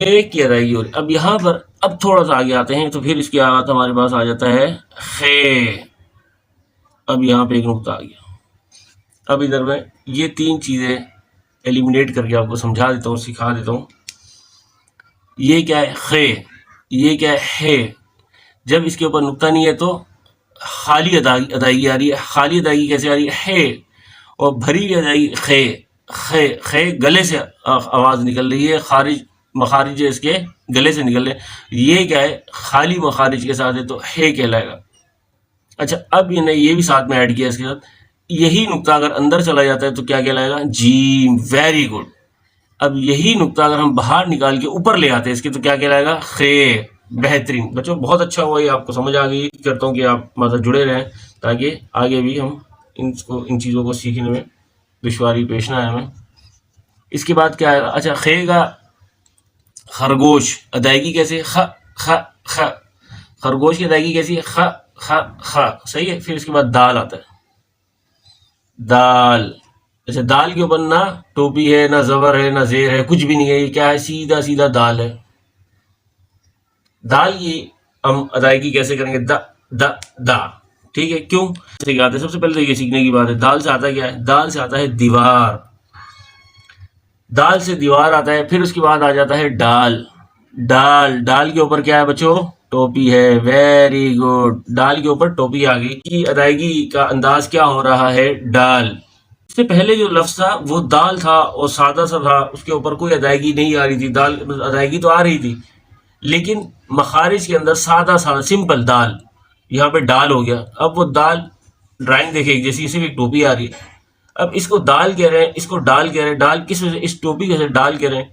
ایک کی ادائیگی ہو رہی. اب یہاں پر اب تھوڑا سا آگے آتے ہیں تو پھر اس کے بعد ہمارے پاس آ جاتا ہے خے. اب یہاں پہ ایک نقطہ آ گیا. اب ادھر میں یہ تین چیزیں ایلیمنیٹ کر کے آپ کو سمجھا دیتا ہوں، سکھا دیتا ہوں. یہ کیا ہے؟ خے. یہ کیا ہے؟ جب اس کے اوپر نقطہ نہیں ہے تو خالی ادائیگی آ رہی ہے. خالی ادائیگی کیسے آ رہی ہے؟ اور بھری ہوئی ادائیگی خے. خے خے گلے سے آواز نکل رہی ہے، خارج مخارج اس کے گلے سے نکل رہے. یہ کیا ہے؟ خالی مخارج کے ساتھ ہے تو ہے کہلائے گا. اچھا اب یہ بھی ساتھ میں ایڈ کیا اس کے ساتھ. یہی نقطہ اگر اندر چلا جاتا ہے تو کیا کہلائے گا؟ جیم. Very good. اب یہی نقطہ اگر ہم باہر نکال کے اوپر لے آتے ہیں اس کے تو کیا کہلائے گا؟ خے. بہترین بچوں، بہت اچھا ہوا، یہ آپ کو سمجھ آ گئی. کرتا ہوں کہ آپ مطلب جڑے رہیں تاکہ آگے بھی ہم ان چیزوں کو سیکھنے میں دشواری پیش نہ آئے ہمیں. اس کے بعد کیا ہے؟ اچھا خے کا خرگوش ادائیگی کیسے؟ خ خ خ. خرگوش کی ادائیگی کیسی ہے؟ خ خ خ. صحیح ہے. پھر اس کے بعد دال آتا ہے. دال. اچھا دال کے اوپر نہ ٹوپی ہے، نہ زبر ہے، نہ زیر ہے، کچھ بھی نہیں ہے. یہ کیا ہے؟ سیدھا سیدھا دال ہے. دال کی ہم ادائیگی کیسے کریں گے؟ دا دا دا. ٹھیک ہے. کیوں سکھاتے ہیں؟ سب سے پہلے تو یہ سیکھنے کی بات ہے. دال سے آتا کیا ہے؟ دال سے آتا ہے دیوار. دال سے دیوار آتا ہے. پھر اس کے بعد آ جاتا ہے ڈال. ڈال. ڈال کے اوپر کیا ہے بچوں؟ ٹوپی ہے. Very good. ڈال کے اوپر ٹوپی آ گئی. کی ادائیگی کا انداز کیا ہو رہا ہے؟ ڈال. اس سے پہلے جو لفظ تھا وہ دال تھا اور سادہ سا تھا، اس کے اوپر کوئی ادائیگی نہیں آ رہی تھی. دال ادائیگی تو آ رہی تھی لیکن مخارج کے اندر سادہ سادہ سمپل دال. یہاں پہ ڈال ہو گیا. اب وہ دال ڈرائنگ دیکھیں جیسی اسے بھی ٹوپی آ رہی ہے. اب اس کو دال کہہ رہے ہیں، اس کو ڈال کہہ رہے ہیں. ڈال کس وجہ سے؟ اس ٹوپی کے ڈال کہہ رہے ہیں.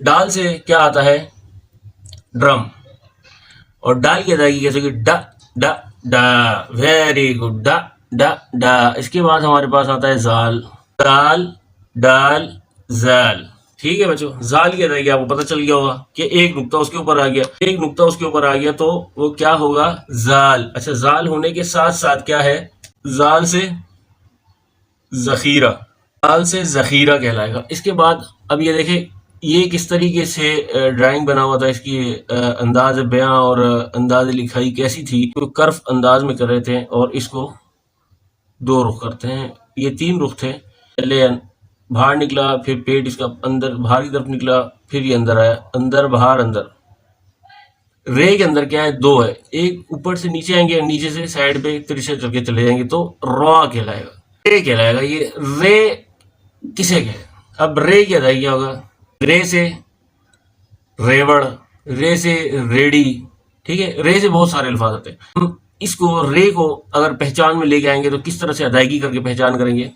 ڈال سے کیا آتا ہے؟ ڈرم. اور ڈال کی ادائیگی کیسے ہوگی؟ ڈا ڈا ڈا. Very good. ڈا ڈا ڈا. اس کے بعد ہمارے پاس آتا ہے زال. دال ڈال زال. ٹھیک ہے بچوں. زال کی ادائیگی آپ کو پتہ چل گیا ہوگا کہ ایک نقطہ اس کے اوپر آ گیا. ایک نقطہ اس کے اوپر آ گیا تو وہ کیا ہوگا؟ زال. اچھا زال ہونے کے ساتھ ساتھ کیا ہے؟ زال سے ذخیرہ. زال سے ذخیرہ کہلائے گا. اس کے بعد اب یہ دیکھیں یہ کس طریقے سے ڈرائنگ بنا ہوا تھا. اس کی انداز بیاں اور انداز لکھائی کیسی تھی؟ تو کرف انداز میں کر رہے تھے اور اس کو دو رخ کرتے ہیں. یہ تین رخ تھے. پہلے باہر نکلا، پھر پیٹ اس کا اندر باہر کی طرف نکلا، پھر یہ اندر آیا. اندر باہر اندر. رے کے اندر کیا ہے؟ دو ہے. ایک اوپر سے نیچے آئیں گے، نیچے سے سائڈ پہ ترچھے چل کے چلے جائیں گے تو را کہلائے گا. رے کہلائے گا. یہ رے کسے کہے؟ اب رے کی ادائیگی کیا ہوگا؟ رے سے ریوڑ. رے سے ریڑی. ٹھیک ہے. رے سے بہت سارے الفاظ آتے ہیں. ہم اس کو رے کو اگر پہچان میں لے کے آئیں گے تو کس طرح سے ادائیگی کر کے پہچان کریں گے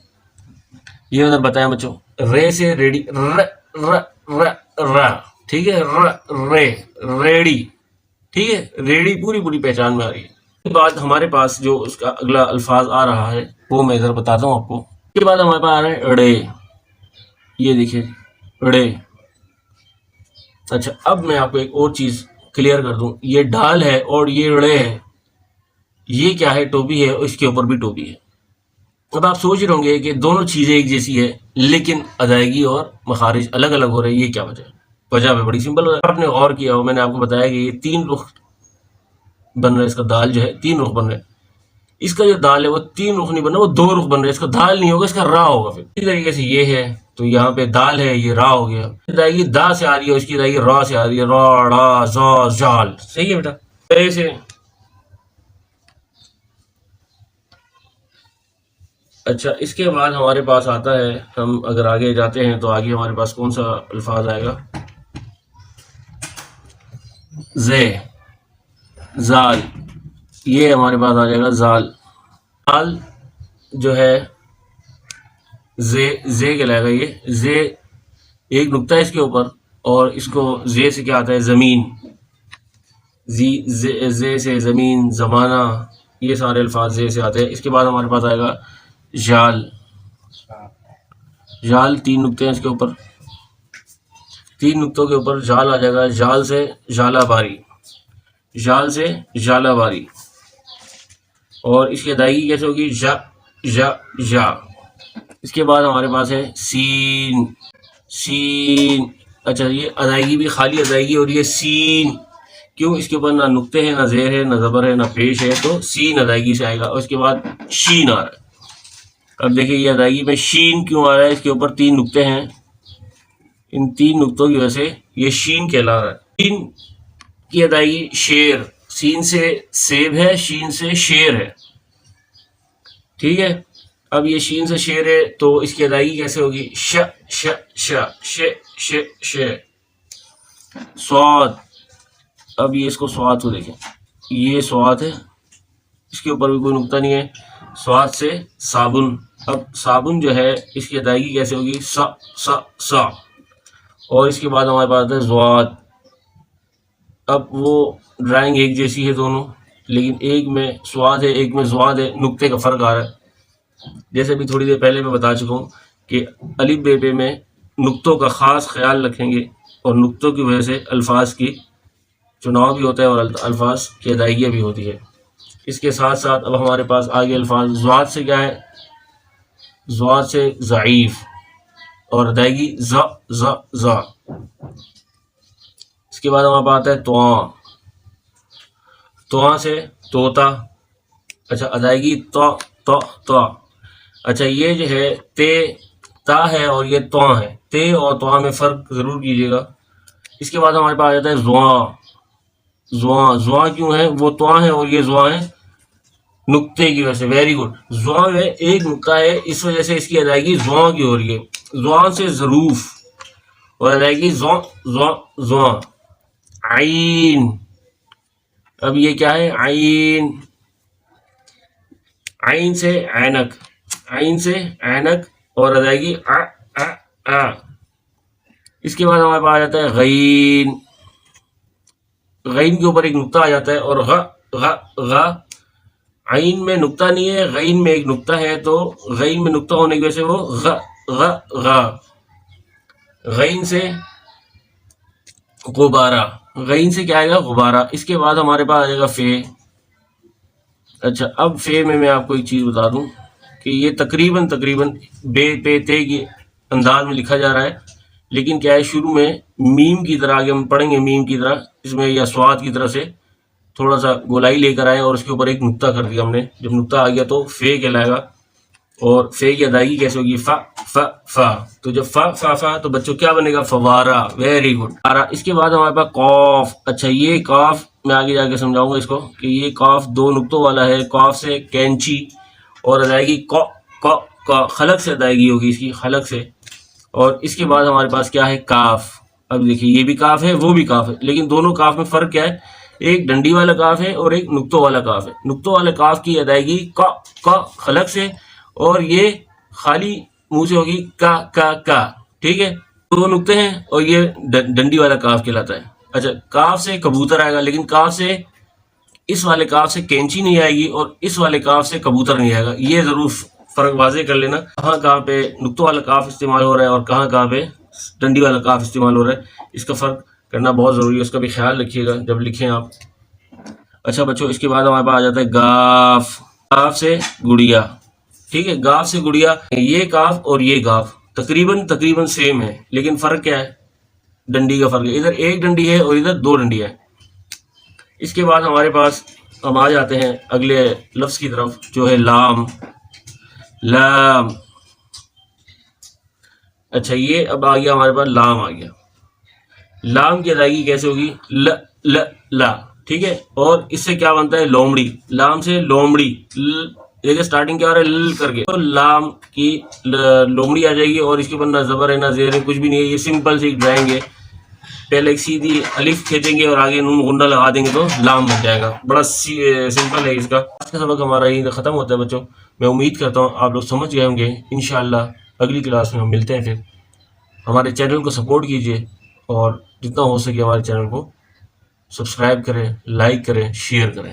یہ ادھر بتائیں بچوں. رے سے ریڑی. ر ر ر ر. ٹھیک ہے. ر رے ریڑی. ٹھیک ہے. ریڑی پوری پوری پہچان میں آ رہی ہے. اس کے بعد ہمارے پاس جو اس کا اگلا الفاظ آ رہا ہے وہ میں ادھر بتاتا ہوں آپ کو. اس کے بعد ہمارے پاس آ رہا ہے اڑے. یہ دیکھیں اڑے. اچھا اب میں آپ کو ایک اور چیز کلیئر کر دوں. یہ ڈال ہے اور یہ اڑے ہے. یہ کیا ہے؟ ٹوپی ہے اور اس کے اوپر بھی ٹوپی ہے. اب آپ سوچ رہے ہوں گے کہ دونوں چیزیں ایک جیسی ہے لیکن ادائیگی اور مخارج الگ الگ ہو رہے ہیں. یہ کیا وجہ ہے؟ وجہ پہ بڑی سمپل ہے. آپ نے غور کیا ہو، میں نے آپ کو بتایا کہ یہ تین رخ بن رہا ہے. اس کا دال جو ہے تین رخ بن رہے ہیں. اس کا جو دال ہے وہ تین رخ نہیں بن رہا، وہ دو رخ بن رہے ہیں. اس کا دال نہیں ہوگا، اس کا را ہوگا. پھر اسی طریقے سے یہ ہے تو یہاں پہ دال ہے، یہ را ہو گیا. ادائیگی دا سے آ رہی ہے، اس کی ادائیگی را سے آ رہی ہے. را ڑا زا زال. صحیح ہے بیٹا. ایسے اچھا اس کے بعد ہمارے پاس آتا ہے، ہم اگر آگے جاتے ہیں تو آگے ہمارے پاس کون سا الفاظ آئے گا؟ زے. زال. یہ ہمارے پاس آ جائے گا زال. زال جو ہے زے. زے کہلائے گا. یہ زے ایک نقطہ ہے اس کے اوپر اور اس کو زے سے کیا آتا ہے؟ زمین. زے سے زمین، زمانہ، یہ سارے الفاظ زے سے آتے ہیں. اس کے بعد ہمارے پاس آئے گا جال. جال تین نقطے ہیں اس کے اوپر. تین نقطوں کے اوپر جال آ جائے گا. جال سے جالا باری. جال سے جالا باری. اور اس کی ادائیگی کیسے ہوگی؟ جا جا جا. اس کے بعد ہمارے پاس ہے سین، سین، اچھا یہ ادائیگی بھی خالی ادائیگی اور یہ سین، کیوں؟ اس کے اوپر نہ نقطے ہیں، نہ زیر ہے، نہ زبر ہے، نہ پیش ہے، تو سین ادائیگی سے آئے گا۔ اور اس کے بعد شین آ رہا ہے۔ اب دیکھیں یہ ادائیگی میں شین کیوں آ رہا ہے؟ اس کے اوپر 3 نقطے ہیں، ان 3 نقطوں کی وجہ سے یہ شین کہلا رہا ہے۔ شین کی ادائیگی شیر، سین سے سیب ہے، شین سے شیر ہے، ٹھیک ہے۔ اب یہ شین سے شیر ہے تو اس کی ادائیگی کیسے ہوگی؟ ش ش ش ش ش ش، سواد۔ اب یہ اس کو سواد کو دیکھیں، یہ سواد ہے، اس کے اوپر بھی کوئی نقطہ نہیں ہے، سواد سے صابن۔ اب صابن جو ہے اس کی ادائیگی کیسے ہوگی؟ س س س، اور اس کے بعد ہمارے پاس ہے زواد۔ اب وہ ڈرائنگ ایک جیسی ہے دونوں، لیکن ایک میں سواد ہے، ایک میں زواد ہے، نقطے کا فرق آ رہا ہے۔ جیسے بھی تھوڑی دیر پہلے میں بتا چکا ہوں کہ الف بے پہ میں نقطوں کا خاص خیال رکھیں گے، اور نقطوں کی وجہ سے الفاظ کی چناؤ بھی ہوتا ہے اور الفاظ کی ادائیگی بھی ہوتی ہے۔ اس کے ساتھ ساتھ اب ہمارے پاس آگے الفاظ زواد سے کیا ہے؟ زواد سے ضعیف، اور ادائیگی ز ز ز۔ اس کے بعد ہمارے پاس آتا ہے تواں، تواں سے طوطا، اچھا ادائیگی تو تو تو۔ اچھا یہ جو ہے تے تا ہے اور یہ تواں ہے، تے اور تواں میں فرق ضرور کیجیے گا۔ اس کے بعد ہمارے پاس آ جاتا ہے زواں، زواں، زواں کیوں ہے؟ وہ تواں ہے اور یہ زواں ہے نقطے کی وجہ سے، ویری گڈ۔ زواں ہے، ایک نقطہ ہے، اس وجہ سے اس کی ادائیگی زواں کی ہو رہی ہے۔ زواں سے ظروف، اور ادائیگی زواں زواں زواں۔ عین، اب یہ کیا ہے؟ عین، عین سے عینک، عین سے عینک، اور ادائیگی ا ا ا۔ اس کے بعد ہمارے پاس آ جاتا ہے غین، غین کے اوپر ایک نقطہ آ جاتا ہے، اور غ غ غ۔ عین میں نقطہ نہیں ہے، غین میں ایک نقطہ ہے، تو غین میں نقطہ ہونے کی وجہ سے وہ غ غ غ۔ غین سے غبارہ، غین سے کیا آئے گا؟ غبارہ۔ اس کے بعد ہمارے پاس آ جائے گا فے۔ اچھا اب فے میں آپ کو ایک چیز بتا دوں کہ یہ تقریباً بے پے تے کے انداز میں لکھا جا رہا ہے، لیکن کیا ہے شروع میں میم کی طرح، آگے ہم پڑھیں گے میم کی طرح، اس میں یا سواد کی طرح سے تھوڑا سا گولائی لے کر آئے اور اس کے اوپر ایک نقطہ کر دیا ہم نے۔ جب نقطہ آ گیا تو فے کہلائے گا، اور فے کی ادائیگی کیسے ہوگی؟ ف ف ف۔ تو جب ف ف ف تو بچوں کیا بنے گا؟ فوارہ، ویری گڈ۔ اس کے بعد ہمارے پاس قاف۔ اچھا یہ قاف میں آگے جا کے سمجھاؤں گا اس کو کہ یہ قاف 2 نقطوں والا ہے، قاف سے کینچی، اور ادائیگی ق خلق سے ادائیگی ہوگی اس کی، خلق سے۔ اور اس کے بعد ہمارے پاس کیا ہے؟ کاف۔ اب دیکھیے یہ بھی کاف ہے، وہ بھی کاف ہے، لیکن دونوں کاف میں فرق کیا ہے؟ ایک ڈنڈی والا کاف ہے اور ایک نقطوں والا کاف ہے۔ نقطوں والے کاف کی ادائیگی ق خلق سے، اور یہ خالی منہ سے ہوگی کا، ٹھیک ہے۔ 2 نقطے ہیں اور یہ ڈنڈی والا کاف کہلاتا ہے۔ اچھا کاف سے کبوتر آئے گا، لیکن کاف سے اس والے کاف سے کینچی نہیں آئے گی، اور اس والے کاف سے کبوتر نہیں آئے گا۔ یہ ضرور فرق واضح کر لینا، کہاں پہ نقطوں والا کاف استعمال ہو رہا ہے اور کہاں پہ ڈنڈی والا کاف استعمال ہو رہا ہے، اس کا فرق کرنا بہت ضروری ہے، اس کا بھی خیال رکھیے گا جب لکھیں آپ۔ اچھا بچوں اس کے بعد ہمارے پاس آ جاتا ہے گاف، گاف سے گڑیا، ٹھیک ہے۔ گاف سے گڑیا، یہ کاف اور یہ گاف تقریباً سیم ہے، لیکن فرق کیا ہے؟ ڈنڈی کا فرق ہے، ادھر ایک ڈنڈی ہے اور ادھر 2 ڈنڈی ہے۔ اس کے بعد ہمارے پاس ہم آ جاتے ہیں اگلے لفظ کی طرف جو ہے لام، لام۔ اچھا یہ اب آ گیا ہمارے پاس لام آ گیا، لام کی ادائیگی کیسے ہوگی؟ ل ل لا، ٹھیک ہے۔ اور اس سے کیا بنتا ہے؟ لومڑی، لام سے لومڑی، دیکھیں سٹارٹنگ کیا ہو رہا ہے؟ ل کر کے، تو لام کی لومڑی آ جائے گی، اور اس کے بعد نہ زبر ہے نہ زیر ہے، کچھ بھی نہیں ہے، یہ سمپل سی ایک ڈرائنگ ہے۔ پہلے ایک سیدھی الف کھینچیں گے اور آگے نون غنہ لگا دیں گے تو لام بن جائے گا، بڑا سمپل ہے اس کا۔ آج کا سبق ہمارا یہیں ختم ہوتا ہے بچوں، میں امید کرتا ہوں آپ لوگ سمجھ گئے ہوں گے۔ انشاءاللہ اگلی کلاس میں ہم ملتے ہیں، پھر ہمارے چینل کو سپورٹ کیجیے، اور جتنا ہو سکے ہمارے چینل کو سبسکرائب کریں، لائک کریں، شیئر کریں۔